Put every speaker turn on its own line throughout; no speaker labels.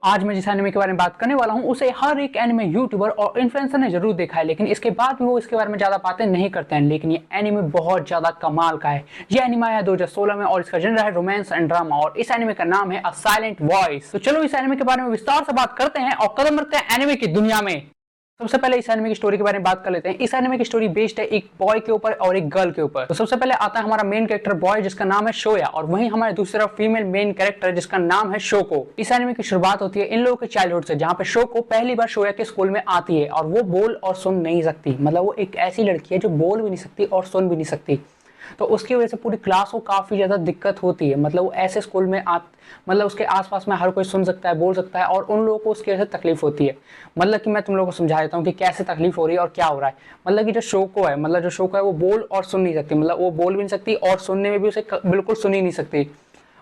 आज मैं जिस एनिमे के बारे में बात करने वाला हूं उसे हर एक एनिमे यूट्यूबर और इन्फ्लुएंसर ने जरूर देखा है, लेकिन इसके बाद भी वो इसके बारे में ज्यादा बातें नहीं करते हैं। लेकिन ये एनिमे बहुत ज्यादा कमाल का है। ये एनिमे आया 2016 में और इसका जनर है रोमांस एंड ड्रामा और इस एनिमे का नाम है अ साइलेंट वॉइस। तो चलो इस एनिमे के बारे में विस्तार से बात करते हैं और कदम रखते हैं एनिमे की दुनिया में। सबसे पहले इस एनिमे की स्टोरी के बारे में बात कर लेते हैं। इस एनिमे की स्टोरी बेस्ड है एक बॉय के ऊपर और एक गर्ल के ऊपर। तो सबसे पहले आता है हमारा मेन कैरेक्टर बॉय जिसका नाम है शोया, और वहीं हमारे दूसरी तरफ फीमेल मेन कैरेक्टर जिसका नाम है शोको। इस एनिमे की शुरुआत होती है इन लोगों के चाइल्डहुड से, जहाँ पे शोको पहली बार शोया के स्कूल में आती है और वो बोल और सुन नहीं सकती। मतलब वो एक ऐसी लड़की है जो बोल भी नहीं सकती और सुन भी नहीं सकती। तो उसकी वजह से पूरी क्लास को काफ़ी ज़्यादा दिक्कत होती है। मतलब वो ऐसे स्कूल में मतलब उसके आसपास में हर कोई सुन सकता है, बोल सकता है, और उन लोगों को उसकी वजह से तकलीफ होती है। मतलब कि मैं तुम लोगों को समझा देता हूँ कि कैसे तकलीफ हो रही है और क्या हो रहा है। मतलब कि जो शोको है, वो बोल और सुन नहीं सकती। मतलब वो बोल भी नहीं सकती और सुनने में भी उसे बिल्कुल सुन ही नहीं सकती।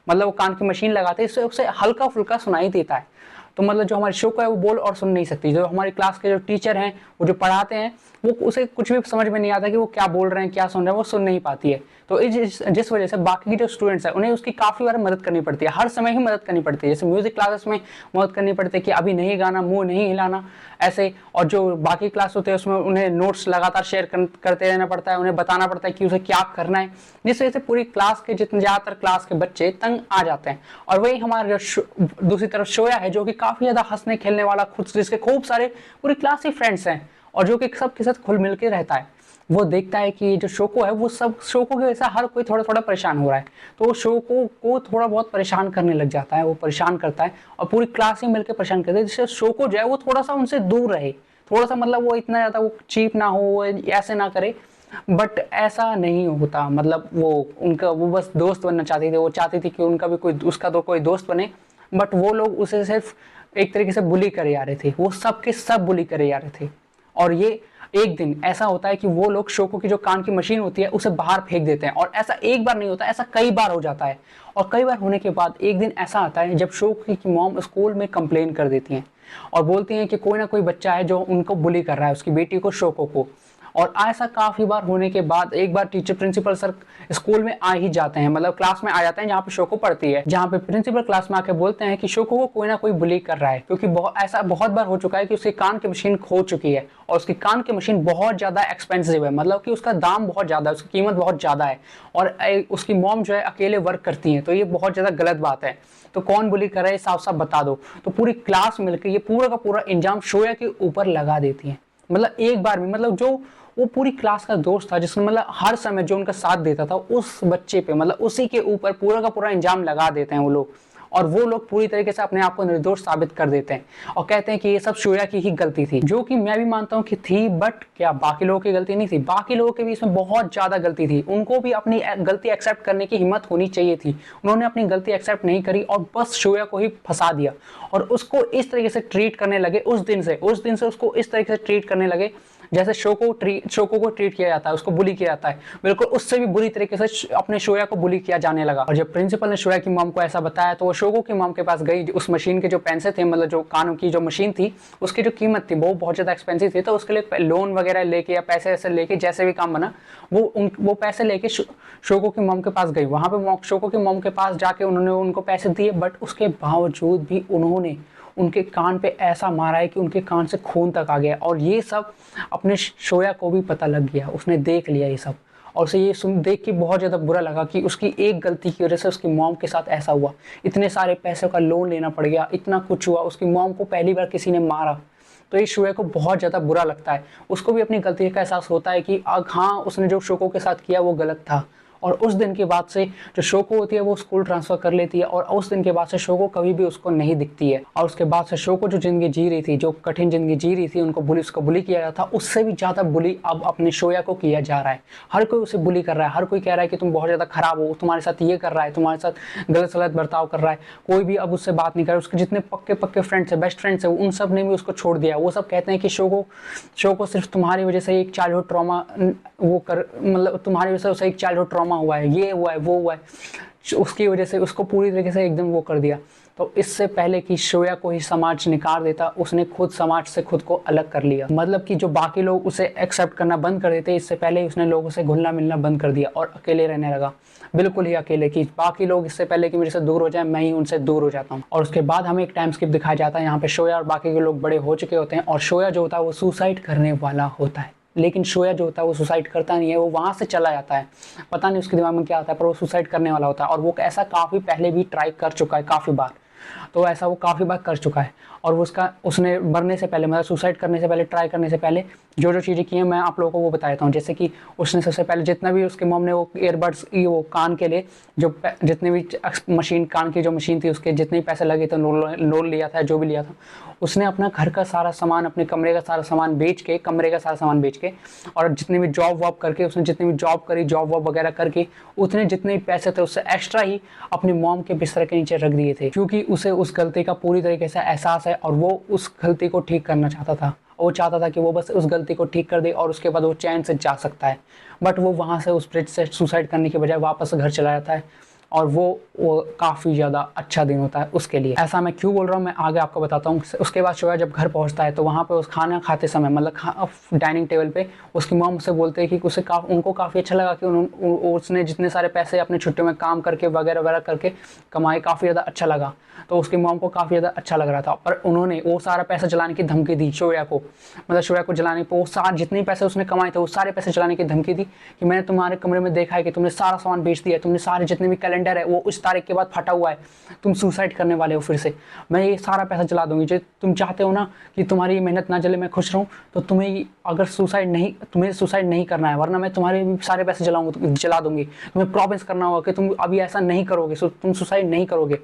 मतलब वो कान की मशीन लगाते हैं, इससे उसे हल्का फुल्का सुनाई देता है। तो मतलब जो हमारी शोको है वो बोल और सुन नहीं सकती। जो हमारी क्लास के जो टीचर हैं, वो जो पढ़ाते हैं, वो उसे कुछ भी समझ में नहीं आता कि वो क्या बोल रहे हैं, क्या सुन रहे हैं, वो सुन नहीं पाती है। तो जिस वजह से बाकी की जो स्टूडेंट्स हैं उन्हें उसकी काफ़ी बार मदद करनी पड़ती है, हर समय ही मदद करनी पड़ती है। जैसे म्यूजिक क्लासेस में मदद करनी पड़ती है कि अभी नहीं गाना, मुंह नहीं हिलाना, ऐसे। और जो बाकी क्लास होते हैं उसमें उन्हें नोट्स लगातार शेयर करते रहना पड़ता है, उन्हें बताना पड़ता है कि उसे क्या करना है। जिस वजह से पूरी क्लास के जितने ज़्यादातर क्लास के बच्चे तंग आ जाते हैं। और वही हमारा दूसरी तरफ शोया है, जो कि काफ़ी ज़्यादा हंसने खेलने वाला, खुद जिसके खूब सारे पूरी क्लास के फ्रेंड्स हैं और जो कि सबके साथ खुल मिल के रहता है। वो देखता है कि जो शोको है वो सब शोको की वजह से हर कोई थोड़ा थोड़ा परेशान हो रहा है, तो वो शोको को थोड़ा बहुत परेशान करने लग जाता है। वो परेशान करता है और पूरी क्लास ही मिलकर परेशान करते हैं, जिससे शोको जो है वो थोड़ा सा उनसे दूर रहे, थोड़ा सा। मतलब वो इतना ज़्यादा वो चीप ना हो, वो ऐसे ना करे। बट ऐसा नहीं होता। मतलब वो बस दोस्त बनना चाहती थी। वो चाहती थी कि उनका भी कोई, उसका तो कोई दोस्त बने। बट वो लोग उसे सिर्फ एक तरीके से बुली करे जा रहे थे। वो सब के सब बुली करे जा रहे थे। और ये एक दिन ऐसा होता है कि वो लोग शोको की जो कान की मशीन होती है उसे बाहर फेंक देते हैं। और ऐसा एक बार नहीं होता, ऐसा कई बार हो जाता है। और कई बार होने के बाद एक दिन ऐसा आता है जब शोको की मॉम स्कूल में कंप्लेन कर देती हैं और बोलती हैं कि कोई ना कोई बच्चा है जो उनको बुली कर रहा है, उसकी बेटी को, शोको को। और ऐसा काफी बार होने के बाद एक बार टीचर, प्रिंसिपल सर स्कूल में आ ही जाते हैं, मतलब क्लास में आ जाते हैं जहाँ पे शोको पढ़ती है। जहाँ पे प्रिंसिपल क्लास में आके बोलते हैं कि शोको को कोई ना कोई बुली कर रहा है, क्योंकि ऐसा बहुत बार हो चुका है कि उसकी कान की मशीन खो चुकी है और उसकी कान की मशीन बहुत ज्यादा एक्सपेंसिव है। मतलब कि उसका दाम बहुत ज्यादा है, उसकी कीमत बहुत ज्यादा है। और उसकी मॉम जो है अकेले वर्क करती है, तो ये बहुत ज्यादा गलत बात है। तो कौन बुली कर रहा है साफ साफ बता दो। तो पूरी क्लास मिलकर ये पूरा का पूरा इंजाम शोया के ऊपर लगा देती है। मतलब एक बार में, मतलब जो वो पूरी क्लास का दोस्त था, जिसने मतलब हर समय जो उनका साथ देता था, उस बच्चे पे, मतलब उसी के ऊपर पूरा का पूरा इंजाम लगा देते हैं वो लोग। और वो लोग पूरी तरीके से अपने आप को निर्दोष साबित कर देते हैं और कहते हैं कि ये सब शोया की ही गलती थी, जो कि मैं भी मानता हूँ कि थी। बट क्या बाकी लोगों की गलती नहीं थी? बाकी लोगों की भी इसमें बहुत ज्यादा गलती थी। उनको भी अपनी गलती एक्सेप्ट करने की हिम्मत होनी चाहिए थी। उन्होंने अपनी गलती एक्सेप्ट नहीं करी और बस शोया को ही फंसा दिया और उसको इस तरीके से ट्रीट करने लगे। उस दिन से उसको इस तरीके से ट्रीट करने लगे जैसे शोको को ट्रीट किया जाता है, उसको बुली किया जाता है। बिल्कुल उससे भी बुरी तरीके से अपने शोया को बुली किया जाने लगा। और जब प्रिंसिपल ने शोया की मॉम को ऐसा बताया तो वो शोको की मॉम के पास गई। उस मशीन के जो पैसे थे, मतलब जो कानों की जो मशीन थी, उसकी जो कीमत थी वो बहुत ज़्यादा एक्सपेंसिव थी। तो उसके लिए लोन वगैरह लेके या पैसे ऐसे लेके, जैसे भी काम बना, वो पैसे लेके शोको की मॉम के पास गई। वहाँ पे शोको की मॉम के पास जाके उन्होंने उनको पैसे दिए, बट उसके बावजूद भी उन्होंने उनके कान पे ऐसा मारा है कि उनके कान से खून तक आ गया। और ये सब अपने शोया को भी पता लग गया, उसने देख लिया ये सब। और उसे ये देख के बहुत ज़्यादा बुरा लगा कि उसकी एक गलती की वजह से उसकी मॉम के साथ ऐसा हुआ। इतने सारे पैसों का लोन लेना पड़ गया, इतना कुछ हुआ, उसकी मॉम को पहली बार किसी ने मारा। तो ये शोया को बहुत ज़्यादा बुरा लगता है। उसको भी अपनी गलती का एहसास होता है कि हाँ, उसने जो शोको के साथ किया वो गलत था। और उस दिन के बाद से जो शोको होती है वो स्कूल ट्रांसफर कर लेती है और उस दिन के बाद से शोको कभी भी उसको नहीं दिखती है। और उसके बाद से शोको जो जिंदगी जी रही थी, जो कठिन जिंदगी जी रही थी, उसको बुली किया जाता था, उससे भी ज़्यादा बुली अब अपने शोया को किया जा रहा है। हर कोई उसे बुली कर रहा है, हर कोई कह रहा है कि तुम बहुत ज़्यादा खराब हो, तुम्हारे साथ ये कर रहा है, तुम्हारे साथ गलत गलत बर्ताव कर रहा है। कोई भी अब उससे बात नहीं कर रहा। उसके जितने पक्के पक्के फ्रेंड्स है, बेस्ट फ्रेंड्स है, उन सब ने भी उसको छोड़ दिया। वो सब कहते हैं कि शोको सिर्फ तुम्हारी वजह से एक चाइल्डहुड ट्रॉमा, मतलब तुम्हारी वजह से उसे एक चाइल्डहुड ट्रॉमा हुआ है, ये हुआ है, वो हुआ है। उसकी वजह से उसको पूरी तरीके से एकदम वो कर दिया। तो इससे पहले कि शोया को ही समाज निकाल देता, उसने खुद समाज से खुद को अलग कर लिया। मतलब कि जो बाकी लोग उसे एक्सेप्ट करना बंद कर देते, इससे पहले ही उसने लोगों से घुलना मिलना बंद कर दिया और अकेले रहने लगा, बिल्कुल ही अकेले, कि बाकी लोग इससे पहले कि मेरे से दूर हो जाए मैं ही उनसे दूर हो जाता हूँ। और उसके बाद हमें एक टाइम स्किप दिखाया जाता है, यहाँ पे शोया और बाकी के लोग बड़े हो चुके होते हैं और शोया जो होता है वो सुसाइड करने वाला होता है। लेकिन शोया जो होता है वो सुसाइड करता नहीं है, वो वहाँ से चला जाता है, पता नहीं उसके दिमाग में क्या आता है, पर वो सुसाइड करने वाला होता है। और वो ऐसा काफ़ी पहले भी ट्राई कर चुका है काफ़ी बार, तो ऐसा वो काफ़ी बार कर चुका है। और उसने मरने से पहले, मतलब सुसाइड करने से पहले, ट्राई करने से पहले जो जो चीज़ें की हैं मैं आप लोगों को वो बता देता हूँ। जैसे कि उसने सबसे पहले जितना भी उसके मॉम ने वो ईयरबड्स, वो कान के लिए जो जितने भी मशीन, कान की जो मशीन थी उसके जितने भी पैसे लगे थे, लोन लिया था, जो भी लिया था, उसने अपना घर का सारा सामान, अपने कमरे का सारा सामान बेच के, कमरे का सारा सामान बेच के, और जितने भी जॉब वॉब करके, उसने जितनी भी जॉब करी, जॉब वॉब वगैरह करके, उतने जितने भी पैसे थे उससे एक्स्ट्रा ही अपनी मॉम के बिस्तर के नीचे रख दिए थे, क्योंकि उसे उस गलती का पूरी तरीके से एहसास है और वो उस गलती को ठीक करना चाहता था। वो चाहता था कि वो बस उस गलती को ठीक कर दे और उसके बाद वो चैन से जा सकता है। बट वो वहाँ से उस ब्रिज से सुसाइड करने के बजाय वापस घर चला जाता है और वो काफ़ी ज़्यादा अच्छा दिन होता है उसके लिए। ऐसा मैं क्यों बोल रहा हूँ मैं आगे आपको बताता हूँ। उसके बाद शोया जब घर पहुँचता है तो वहाँ पे उस खाना खाते समय, मतलब डाइनिंग टेबल पे उसकी मॉम उससे बोलते हैं कि उनको काफ़ी अच्छा लगा कि उसने जितने सारे पैसे अपनी छुट्टियों में काम करके वगैरह वगैरह करके कमाए, काफ़ी ज़्यादा अच्छा लगा। तो उसकी मॉम को काफ़ी ज़्यादा अच्छा लग रहा था, पर उन्होंने वो सारा पैसा जलाने की धमकी दी शोया को, मतलब शोया को जलाने को, वो सारे जितने पैसे उसने कमाए थे वो सारे पैसे जलाने की धमकी दी कि मैंने तुम्हारे कमरे में देखा है कि तुमने सारा सामान बेच दिया है, तुमने सारे जितने भी कैलेंडर है वो उस तारीख के बाद फटा हुआ है, तुम सुसाइड करने वाले हो फिर से, मैं ये सारा पैसा जला दूंगी। जो तुम चाहते हो ना कि तुम्हारी मेहनत ना जले, मैं खुश रहूँ, तो तुम्हें सुसाइड नहीं करना है, वरना मैं तुम्हारे सारे पैसे जला दूंगी। तुम्हें प्रॉमिस करना होगा कि तुम अभी ऐसा नहीं करोगे, तुम सुसाइड नहीं करोगे।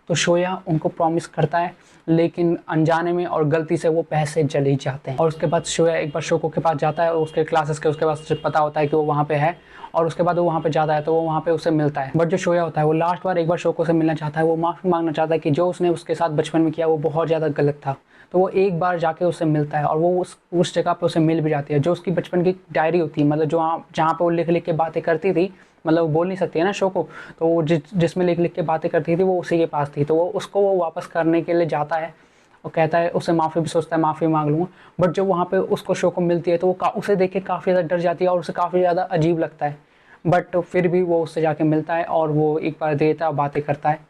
तो शोया उनको प्रॉमिस करता है, लेकिन अनजाने में और गलती से वो पैसे जल ही जाते हैं। और उसके बाद शोया एक बार शोको के पास जाता है, उसके क्लासेस के उसके बाद पता होता है कि वो वहाँ पे है, और उसके बाद वो वहाँ पे जाता है तो वो वहाँ पे उसे मिलता है। बट जो शोया होता है वो लास्ट बार एक बार शोको से मिलना चाहता है, वो माफ़ी मांगना चाहता है कि जो उसने उसके साथ बचपन में किया वो बहुत ज़्यादा गलत था। तो वो एक बार जाके उससे मिलता है और वो उस जगह पे उसे मिल भी जाती है जो उसकी बचपन की डायरी होती है, मतलब जो जहाँ पे वो लिख लिख के बातें करती थी, मतलब वो बोल नहीं सकती है ना शोको, तो वो जिसमें लिख लिख के बातें करती थी वो उसी के पास थी। तो वो वापस करने के लिए जाता है और कहता है, उससे माफ़ी भी सोचता है, माफ़ी मांग लूँगा। बट जब वहाँ पे उसको शोको मिलती है तो वो उसे देख के काफ़ी ज़्यादा डर जाती है और उसे काफ़ी ज़्यादा अजीब लगता है। बट फिर भी वो उससे जाके मिलता है और वो एक बार देता है, बातें करता है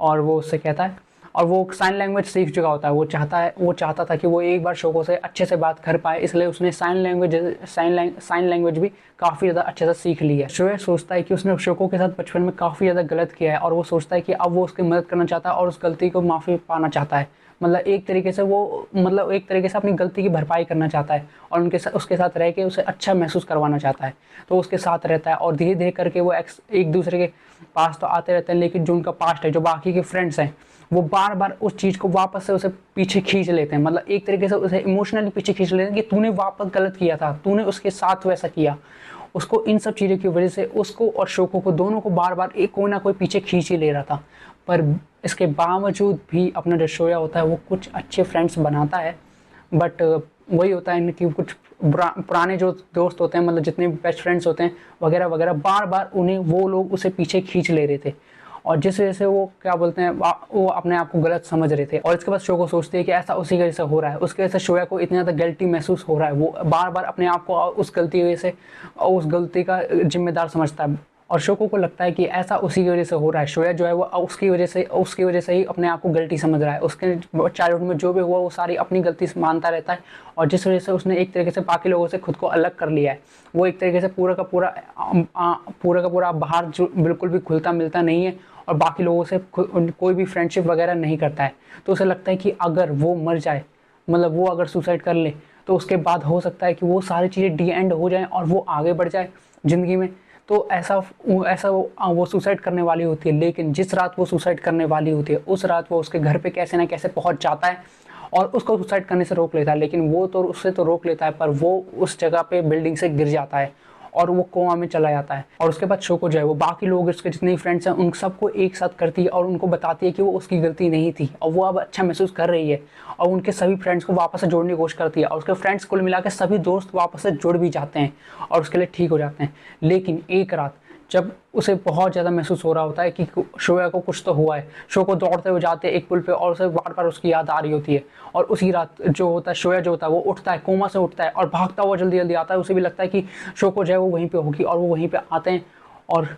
और वो उससे कहता है, और वो साइन लैंग्वेज सीख चुका होता है। वो चाहता था कि वो एक बार शोको से अच्छे से बात कर पाए, इसलिए उसने साइन लैंग्वेज भी काफ़ी ज़्यादा अच्छे से सीख ली है। शोया सोचता है कि उसने शोको के साथ बचपन में काफ़ी ज़्यादा गलत किया है और वो सोचता है कि अब वो उसकी मदद करना चाहता है और उस गलती को माफ़ी पाना चाहता है। मतलब एक तरीके से अपनी गलती की भरपाई करना चाहता है और उसके साथ रह के उसे अच्छा महसूस करवाना चाहता है। तो उसके साथ रहता है और धीरे धीरे करके वो एक दूसरे के पास तो आते रहते हैं, लेकिन जो उनका पास्ट है, जो बाकी के फ्रेंड्स हैं, वो बार बार उस चीज़ को वापस से उसे पीछे खींच लेते हैं। मतलब एक तरीके से उसे इमोशनली पीछे खींच लेते हैं कि तूने वापस गलत किया था, तूने उसके साथ वैसा किया। उसको इन सब चीज़ों की वजह से उसको और शोको को दोनों को बार बार कोई ना कोई पीछे खींच ही ले रहा था। पर इसके बावजूद भी अपना जो शोया होता है वो कुछ अच्छे फ्रेंड्स बनाता है। बट वही होता है कि कुछ पुराने जो दोस्त होते हैं, मतलब जितने भी बेस्ट फ्रेंड्स होते हैं वगैरह वगैरह, बार बार उन्हें वो लोग उसे पीछे खींच ले रहे थे और जिस वजह से वो क्या बोलते हैं, वो अपने आप को गलत समझ रहे थे। और इसके बाद शोको सोचते हैं कि ऐसा उसी की वजह से हो रहा है, उसकी वजह से शोया को इतना ज़्यादा गिल्टी महसूस हो रहा है। वो बार बार अपने आप को उस गलती का जिम्मेदार समझता है और शोको को लगता है कि ऐसा उसी की वजह से हो रहा है। शोया जो है वो उसकी वजह से ही अपने आप को गलती समझ रहा है। उसके चाइल्डहुड में जो भी हुआ वो सारी अपनी गलती मानता रहता है और जिस वजह से उसने एक तरीके से बाकी लोगों से खुद को अलग कर लिया है। वो एक तरीके से पूरा का पूरा बाहर जो बिल्कुल भी खुलता मिलता नहीं है और बाकी लोगों से कोई भी फ्रेंडशिप वगैरह नहीं करता है। तो उसे लगता है कि अगर वो मर जाए, मतलब वो अगर सुसाइड कर ले, तो उसके बाद हो सकता है कि वो सारी चीज़ें डी एंड हो जाएं और वो आगे बढ़ जाए ज़िंदगी में। तो ऐसा वो सुसाइड करने वाली होती है, लेकिन जिस रात वो सुसाइड करने वाली होती है उस रात वो उसके घर पे कैसे ना कैसे पहुंच जाता है और उसको सुसाइड करने से रोक लेता है। लेकिन वो तो उससे तो रोक लेता है, पर वो उस जगह पे बिल्डिंग से गिर जाता है और वो कोमा में चला जाता है। और उसके बाद शोको जो है वो बाकी लोग, उसके जितने फ्रेंड्स हैं, उन सबको एक साथ करती है और उनको बताती है कि वो उसकी गलती नहीं थी और वो अब अच्छा महसूस कर रही है और उनके सभी फ्रेंड्स को वापस से जोड़ने की कोशिश करती है और उसके फ्रेंड्स कुल मिला के सभी दोस्त वापस से जुड़ भी जाते हैं और उसके लिए ठीक हो जाते हैं। लेकिन एक रात जब उसे बहुत ज़्यादा महसूस हो रहा होता है कि शोया को कुछ तो हुआ है। शो को दौड़ते हुए जाते हैं एक पुल पे और उसे बार बार उसकी याद आ रही होती है। और उसी रात जो होता है शोया जो होता है वो उठता है, कोमा से उठता है और भागता हुआ जल्दी जल्दी आता है। उसे भी लगता है कि शो को जो है वो वहीं पे होगी और वो वहीं पे आते हैं और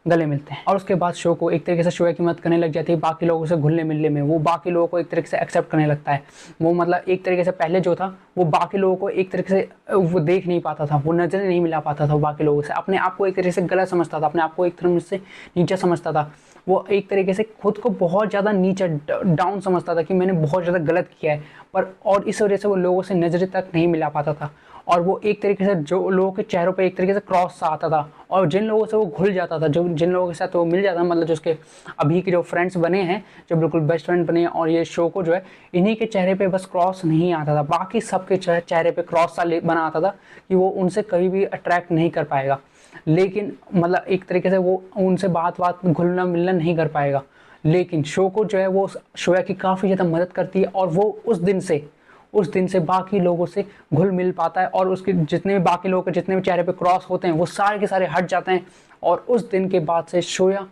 गले मिलते हैं। और उसके बाद शो को एक तरीके से शोया की मदद करने लग जाती है बाकी लोगों से घुलने मिलने में। वो बाकी लोगों को एक तरीके से एक्सेप्ट करने लगता है। वो मतलब एक तरीके से पहले जो था वो बाकी लोगों को एक तरीके से वो देख नहीं पाता था, वो नजरें नहीं मिला पाता था बाकी लोगों से, अपने आप को एक तरीके से गलत समझता था, अपने आप को एक तरह से नीचे समझता था। वो एक तरीके से खुद को बहुत ज़्यादा नीचे डाउन समझता था कि मैंने बहुत ज़्यादा गलत किया है। पर और इस वजह से वो लोगों से नजरें तक नहीं मिला पाता था। और वो एक तरीके से जो लोगों के चेहरों पे एक तरीके से क्रॉस सा आता था और जिन लोगों से वो घुल जाता था, जो जिन लोगों के साथ वो मिल जाता था, मतलब जो उसके अभी के जो फ्रेंड्स बने हैं, जो बिल्कुल बेस्ट फ्रेंड बने हैं, और ये शो को जो है इन्हीं के चेहरे पे बस क्रॉस नहीं आता था, बाकी सबके चेहरे पे क्रॉस सा बना आता था कि वो उनसे कभी भी अट्रैक्ट नहीं कर पाएगा। लेकिन मतलब एक तरीके से वो उनसे बात घुलना मिलना नहीं कर पाएगा। लेकिन शो को जो है वो शोया की काफ़ी ज़्यादा मदद करती है और वो उस दिन से बाकी लोगों से घुल मिल पाता है और उसके जितने भी बाकी लोगों के जितने भी चेहरे पे क्रॉस होते हैं वो सारे के सारे हट जाते हैं। और उस दिन के बाद से शोया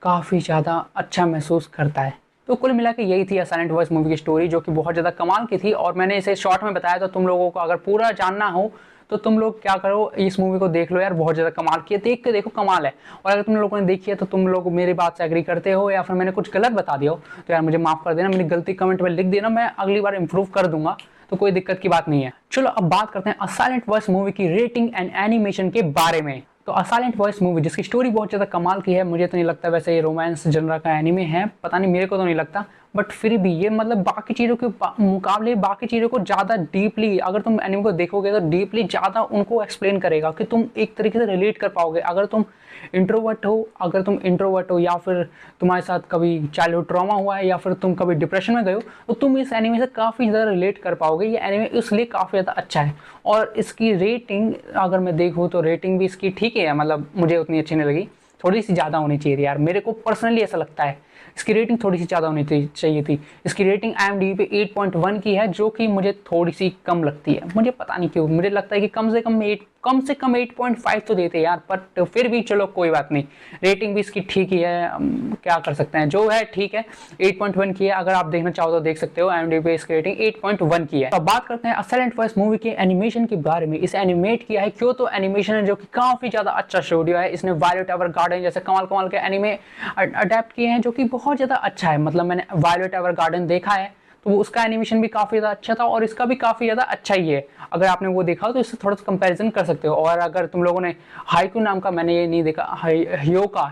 काफ़ी ज़्यादा अच्छा महसूस करता है। तो कुल मिला के यही थी साइलेंट वॉइस मूवी की स्टोरी, जो कि बहुत ज़्यादा कमाल की थी और मैंने इसे शॉर्ट में बताया। तो तुम लोगों को अगर पूरा जानना हो तो तुम लोग क्या करो, इस मूवी को देख लो यार, बहुत ज़्यादा कमाल की है, देख के देखो, कमाल है। और अगर तुम लोगों ने देखी है तो तुम लोग मेरी बात से एग्री करते हो या फिर मैंने कुछ गलत बता दिया हो तो यार मुझे माफ़ कर देना, मेरी गलती कमेंट में लिख देना, मैं अगली बार इंप्रूव कर दूंगा, तो कोई दिक्कत की बात नहीं है। चलो अब बात करते हैं साइलेंट वॉइस मूवी की रेटिंग एंड एनिमेशन के बारे में। तो साइलेंट वॉइस मूवी जिसकी स्टोरी बहुत ज़्यादा कमाल की है, मुझे तो नहीं लगता वैसे ये रोमांस जनरा का एनिमे है, पता नहीं, मेरे को तो नहीं लगता, बट फिर भी ये मतलब बाकी चीज़ों के मुकाबले बाकी चीज़ों को ज़्यादा डीपली, अगर तुम एनिमे को देखोगे तो डीपली ज़्यादा उनको एक्सप्लेन करेगा कि तुम एक तरीके से रिलेट कर पाओगे। अगर तुम इंट्रोवर्ट हो या फिर तुम्हारे साथ कभी चाइल्डहुड ट्रॉमा हुआ है या फिर तुम कभी डिप्रेशन में गए हो तो तुम इस एनिमे से काफ़ी ज़्यादा रिलेट कर पाओगे। ये एनिमे इसलिए काफ़ी ज़्यादा अच्छा है। और इसकी रेटिंग अगर मैं देखूँ तो रेटिंग भी इसकी ठीक है, मतलब मुझे उतनी अच्छी नहीं लगी, थोड़ी सी ज़्यादा होनी चाहिए थी यार, मेरे को पर्सनली ऐसा लगता है इसकी रेटिंग थोड़ी सी ज़्यादा होनी चाहिए थी। इसकी रेटिंग IMDb पे 8.1 की है, जो कि मुझे थोड़ी सी कम लगती है, मुझे पता नहीं क्यों, मुझे लगता है कि कम से कम 8.5 तो देते यार, बट फिर भी चलो कोई बात नहीं, रेटिंग भी इसकी ठीक ही है, क्या कर सकते हैं, जो है ठीक है। 8.1 की है, अगर आप देखना चाहो तो देख सकते हो, IMDb पे इसकी रेटिंग 8.1 की है। तो बात करते हैं साइलेंट वॉइस मूवी के एनिमेशन के बारे में। इसे एनिमेट किया है क्योतो एनिमेशन है, जो कि काफ़ी ज़्यादा अच्छा स्टूडियो है। इसने वायलेट एवरगार्डन जैसे कमाल के एनिमे अडेप्ट किए हैं, जो कि बहुत ज़्यादा अच्छा है। मतलब मैंने वायलेट एवरगार्डन देखा है तो उसका एनिमेशन भी काफ़ी ज़्यादा अच्छा था और इसका भी काफ़ी ज़्यादा अच्छा ही है। अगर आपने वो देखा हो तो इससे थोड़ा सा कंपैरिजन कर सकते हो। और अगर तुम लोगों ने हाइकू नाम का, मैंने ये नहीं देखा, ह्योका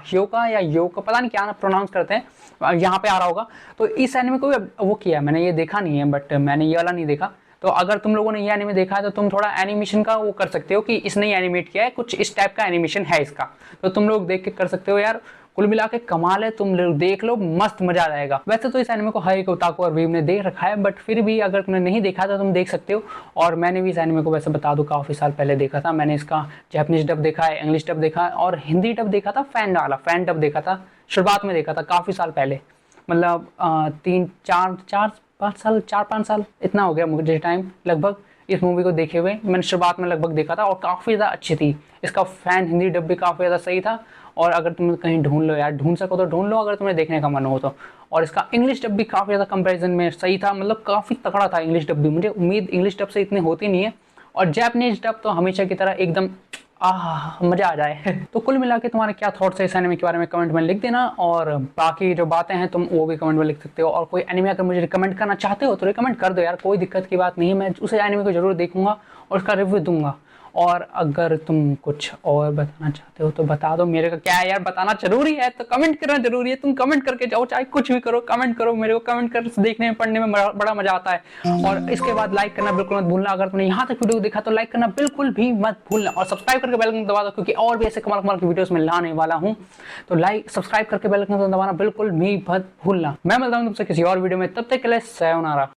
पता नहीं क्या प्रोनाउंस करते हैं, यहाँ पे आ रहा होगा, तो इस एनिमे को भी वो किया है, मैंने ये देखा नहीं है, बट मैंने ये वाला नहीं देखा। तो अगर तुम लोगों ने ये एनिमे देखा है तो तुम थोड़ा एनिमेशन का वो कर सकते हो कि इसने ही एनिमेट किया है, कुछ इस टाइप का एनिमेशन है इसका, तो तुम लोग देख के कर सकते हो यार। कुल मिला के कमाल है, तुम लोग देख लो, मस्त मजा आ जाएगा। वैसे तो इस एनिमे को हर एक ओताकू और वीव ने देख रखा है, बट फिर भी अगर तुमने नहीं देखा था तुम देख सकते हो। और मैंने भी इस एनिमे को वैसे बता दूं काफ़ी साल पहले देखा था। मैंने इसका जापानीज डब देखा है, इंग्लिश डब देखा है और हिंदी डब देखा था, फैन डब देखा था, शुरुआत में देखा था काफ़ी साल पहले, मतलब 4-5 साल इतना हो गया मुझे टाइम लगभग इस मूवी को देखे हुए। मैंने शुरुआत में लगभग देखा था और काफ़ी ज़्यादा अच्छी थी। इसका फैन हिंदी डब भी काफ़ी ज़्यादा सही था। और अगर तुम कहीं ढूंढ लो यार, ढूंढ सको तो ढूंढ लो अगर तुम्हें देखने का मन हो तो। और इसका इंग्लिश डब भी काफ़ी ज़्यादा कंपैरिजन में सही था, मतलब काफ़ी तगड़ा था इंग्लिश डब भी। मुझे उम्मीद इंग्लिश डब से इतनी होती नहीं है, और जापानीज डब तो हमेशा की तरह एकदम मज़ा आ जाए। तो कुल मिला के तुम्हारे क्या थॉट्स है इस एनिमे के बारे में कमेंट में लिख देना, और बाकी जो बातें हैं तुम वो भी कमेंट में लिख सकते हो। और कोई एनिमे अगर मुझे रिकमेंड करना चाहते हो तो रिकमेंड कर दो यार, कोई दिक्कत की बात नहीं है, मैं उस एनिमे को जरूर देखूंगा और उसका रिव्यू दूंगा। और अगर तुम कुछ और बताना चाहते हो तो बता दो, मेरे को क्या है यार, बताना जरूरी है तो कमेंट करना जरूरी है, तुम कमेंट करके जाओ, चाहे कुछ भी करो, कमेंट करो, मेरे को कमेंट कर देखने में पढ़ने में बड़ा मजा आता है। और इसके बाद लाइक करना बिल्कुल मत भूलना, अगर तुमने यहाँ तक वीडियो देखा तो लाइक करना बिल्कुल भी मत भूलना, और सब्सक्राइब करके बेल आइकन दबा दो, क्योंकि और भी ऐसे कमाल की वीडियोस में लाने वाला हूँ। तो लाइक सब्सक्राइब करके बेल आइकन दबाना बिल्कुल भी मत भूलना। मैं मिलता हूँ तुमसे किसी और वीडियो में, तब तक के लिए सयोनारा।